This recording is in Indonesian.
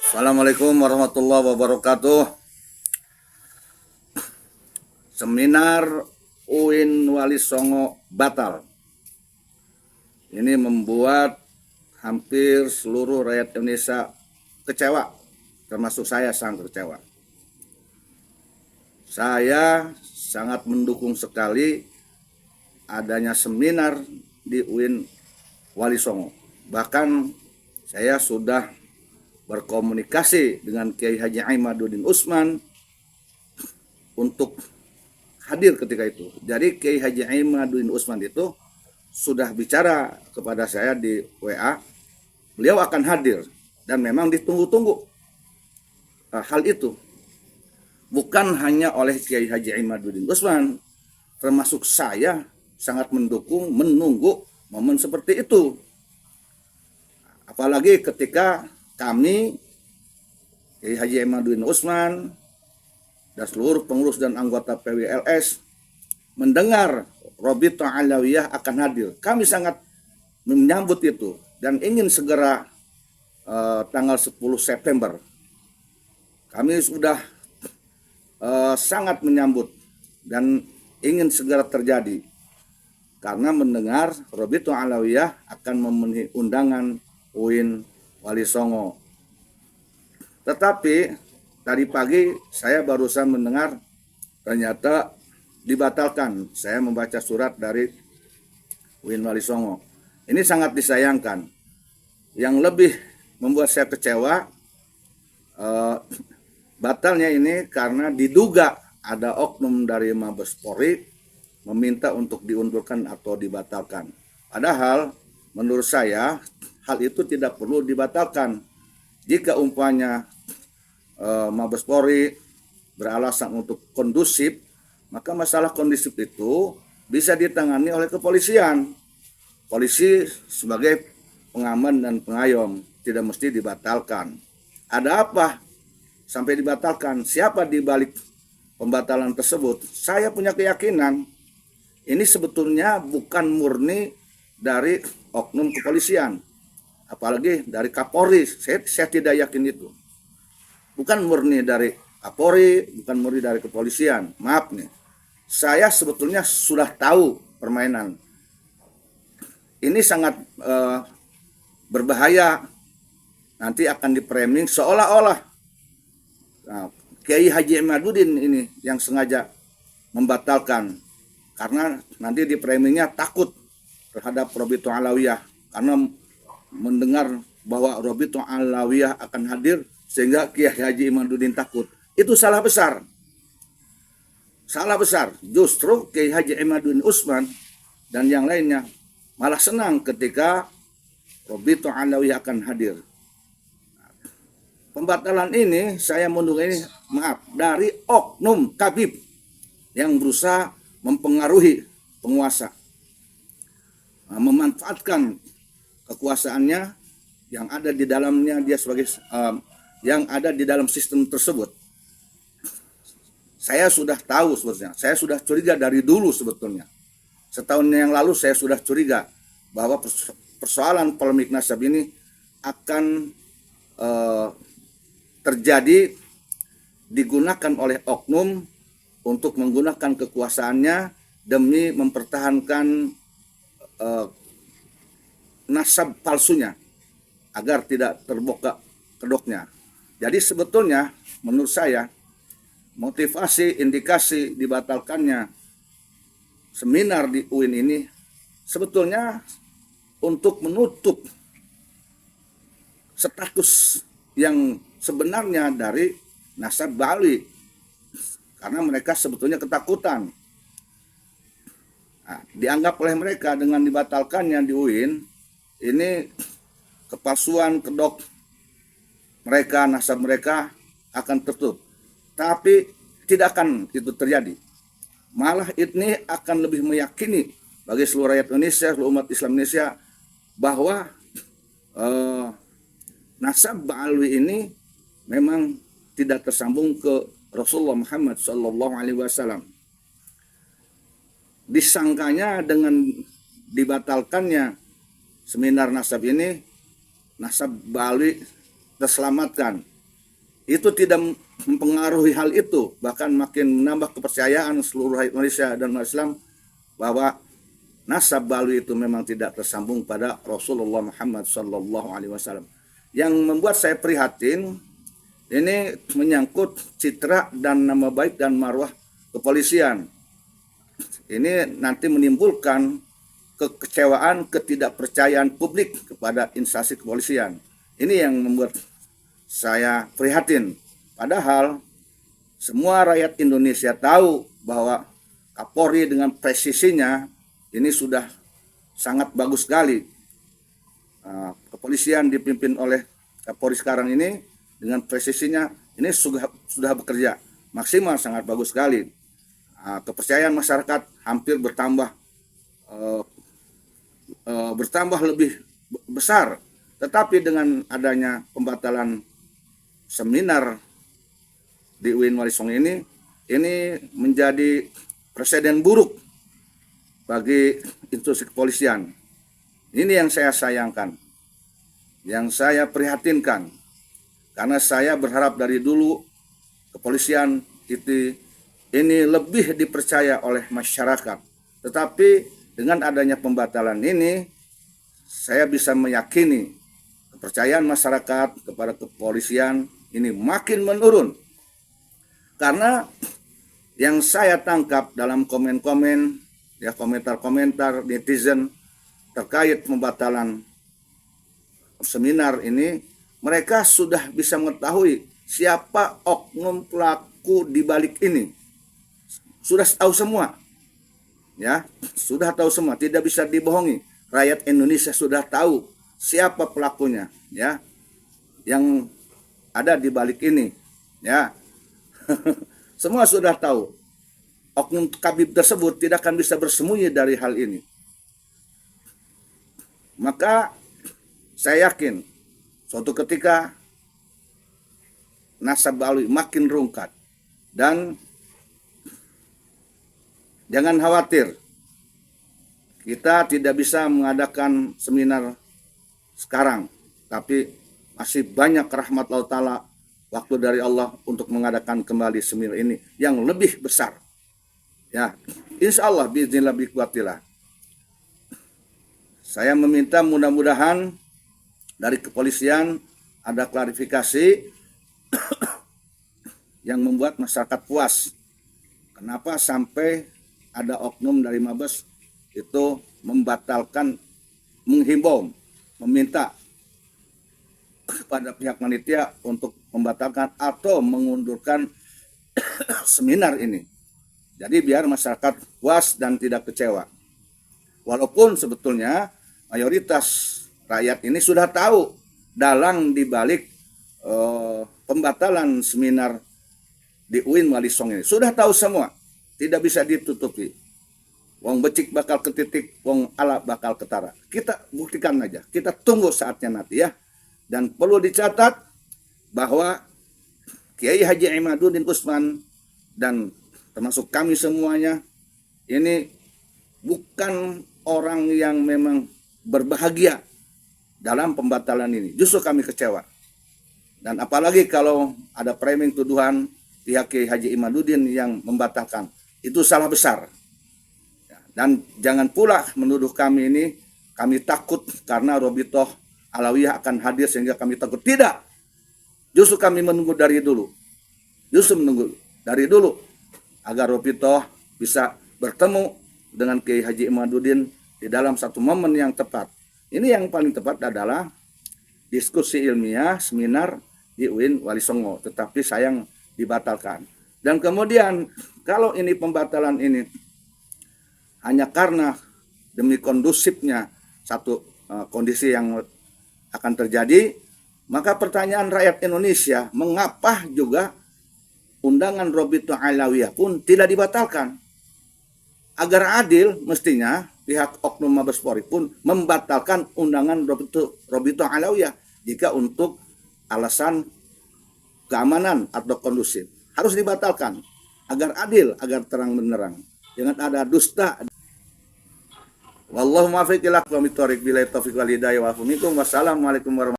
Assalamualaikum warahmatullahi wabarakatuh. Seminar UIN Wali Songo batal. Ini membuat hampir seluruh rakyat Indonesia kecewa, termasuk saya sangat kecewa. Saya sangat mendukung sekali adanya seminar di UIN Wali Songo. Bahkan saya sudah berkomunikasi dengan Kiai Haji Imaduddin Usman untuk hadir ketika itu. Jadi Kiai Haji Imaduddin Usman itu sudah bicara kepada saya di WA, beliau akan hadir dan memang ditunggu-tunggu hal itu. Bukan hanya oleh Kiai Haji Imaduddin Usman, termasuk saya sangat mendukung, menunggu momen seperti itu. Apalagi ketika kami, Kiai Haji Imaduddin Usman, dan seluruh pengurus dan anggota PWLS mendengar Robito Alawiyah akan hadir. Kami sangat menyambut itu dan ingin segera tanggal 10 September. Kami sudah sangat menyambut dan ingin segera terjadi karena mendengar Robito Alawiyah akan memenuhi undangan UIN Wali Songo. Tetapi tadi pagi saya barusan mendengar ternyata dibatalkan. Saya membaca surat dari UIN Wali Songo. Ini sangat disayangkan. Yang lebih membuat saya kecewa batalnya ini karena diduga ada oknum dari Mabes Polri meminta untuk diundurkan atau dibatalkan. Padahal menurut saya hal itu tidak perlu dibatalkan. Jika umpamanya Mabes Polri beralasan untuk kondusif, maka masalah kondusif itu bisa ditangani oleh kepolisian. Polisi sebagai pengaman dan pengayom tidak mesti dibatalkan. Ada apa sampai dibatalkan? Siapa di balik pembatalan tersebut? Saya punya keyakinan ini sebetulnya bukan murni dari oknum kepolisian, apalagi dari Kapolri. Saya tidak yakin itu. Bukan murni dari Kapolri, bukan murni dari kepolisian. Maaf nih, saya sebetulnya sudah tahu permainan. Ini sangat berbahaya. Nanti akan dipraming seolah-olah Kiai Haji Imaduddin ini yang sengaja membatalkan. Karena nanti dipramingnya takut terhadap Robito Alawiyah. Karena mendengar bahwa Robito Alawiyah akan hadir sehingga Kiai Haji Imaduddin takut. Itu salah besar. Salah besar. Justru Kiai Haji Imaduddin Usman dan yang lainnya malah senang ketika Robito Alawiyah akan hadir. Pembatalan ini saya menduga ini dari oknum Kabib yang berusaha mempengaruhi penguasa, memanfaatkan kekuasaannya yang ada di dalamnya dia sebagai yang ada di dalam sistem tersebut. Saya sudah tahu sebetulnya, saya sudah curiga dari dulu sebetulnya. Setahun yang lalu saya sudah curiga bahwa persoalan polemik nasab ini akan terjadi digunakan oleh oknum untuk menggunakan kekuasaannya demi mempertahankan nasab palsunya agar tidak terbongkar kedoknya. Jadi sebetulnya menurut saya motivasi indikasi dibatalkannya seminar di UIN ini sebetulnya untuk menutup status yang sebenarnya dari nasab Bali, karena mereka sebetulnya ketakutan. Nah, dianggap oleh mereka dengan dibatalkannya di UIN ini kepalsuan kedok mereka, nasab mereka akan tertutup. Tapi tidak akan itu terjadi. Malah ini akan lebih meyakini bagi seluruh rakyat Indonesia, seluruh umat Islam Indonesia bahwa nasab Ba'alwi ini memang tidak tersambung ke Rasulullah Muhammad SAW. Disangkanya dengan dibatalkannya seminar nasab ini, nasab Ba'alwi terselamatkan. itu tidak mempengaruhi hal itu, bahkan makin menambah kepercayaan seluruh rakyat Indonesia dan umat Islam bahwa nasab Balwi itu memang tidak tersambung pada Rasulullah Muhammad Sallallahu Alaihi Wasallam. Yang membuat saya prihatin ini menyangkut citra dan nama baik dan marwah kepolisian. Ini nanti menimbulkan kekecewaan, ketidakpercayaan publik kepada instansi kepolisian. Ini yang membuat saya prihatin. Padahal semua rakyat Indonesia tahu bahwa Kapolri dengan presisinya ini sudah sangat bagus sekali. Kepolisian dipimpin oleh Kapolri sekarang ini dengan presisinya ini sudah bekerja maksimal, sangat bagus sekali. Kepercayaan masyarakat hampir bertambah lebih besar. Tetapi dengan adanya pembatalan seminar di UIN Wali Songo ini menjadi presiden buruk bagi institusi kepolisian. Ini yang saya sayangkan, yang saya prihatinkan, karena saya berharap dari dulu kepolisian ini lebih dipercaya oleh masyarakat. Tetapi dengan adanya pembatalan ini, saya bisa meyakini kepercayaan masyarakat kepada kepolisian ini makin menurun. Karena yang saya tangkap dalam komen-komen, ya komentar-komentar netizen terkait pembatalan seminar ini, mereka sudah bisa mengetahui siapa oknum pelaku di balik ini. Sudah tahu semua. Ya, sudah tahu semua, tidak bisa dibohongi. Rakyat Indonesia sudah tahu siapa pelakunya, ya. Yang ada di balik ini, ya. Semua sudah tahu. Oknum Kabib tersebut tidak akan bisa bersembunyi dari hal ini. Maka saya yakin suatu ketika nasab Balwi makin rungkat. Dan jangan khawatir, kita tidak bisa mengadakan seminar sekarang, tapi masih banyak rahmat Allah Ta'ala, waktu dari Allah untuk mengadakan kembali seminar ini yang lebih besar. Ya, insya Allah biiznillah biquatillah. Saya meminta mudah-mudahan dari kepolisian ada klarifikasi yang membuat masyarakat puas. Kenapa sampai ada oknum dari Mabes itu membatalkan, menghimbau, meminta kepada pihak panitia untuk membatalkan atau mengundurkan seminar ini. Jadi biar masyarakat puas dan tidak kecewa. Walaupun sebetulnya mayoritas rakyat ini sudah tahu dalang dibalik pembatalan seminar di UIN Wali Songo ini. Sudah tahu semua, tidak bisa ditutupi. Wong becik bakal ketitik, wong ala bakal ketara. Kita buktikan aja, kita tunggu saatnya nanti ya. Dan perlu dicatat bahwa Kiai Haji Imaduddin Utsman dan termasuk kami semuanya ini bukan orang yang memang berbahagia dalam pembatalan ini. Justru kami kecewa. Dan apalagi kalau ada framing tuduhan pihak Kiai Haji Imaduddin yang membatalkan, itu salah besar. Dan jangan pula menuduh kami ini, kami takut karena Robitoh Alawiyah akan hadir sehingga kami takut. Tidak. Justru kami menunggu dari dulu. Agar Robitoh bisa bertemu dengan Kiai Haji Imaduddin di dalam satu momen yang tepat. Ini yang paling tepat adalah diskusi ilmiah seminar di UIN Wali Songo, tetapi sayang dibatalkan. Dan kemudian kalau ini pembatalan ini hanya karena demi kondusifnya satu kondisi yang akan terjadi, maka pertanyaan rakyat Indonesia, mengapa juga undangan Robitoh Alawiyah pun tidak dibatalkan? Agar adil, mestinya pihak oknum Mabes Polri pun membatalkan undangan Robitoh Alawiyah jika untuk alasan keamanan atau kondusif. Harus dibatalkan agar adil, agar terang benderang. Jangan ada dusta. Wallahu muwaffiq ila aqwamit thoriq, billahi taufiq wal hidayah. Wassalamualaikum warahmatullahi wabarakatuh.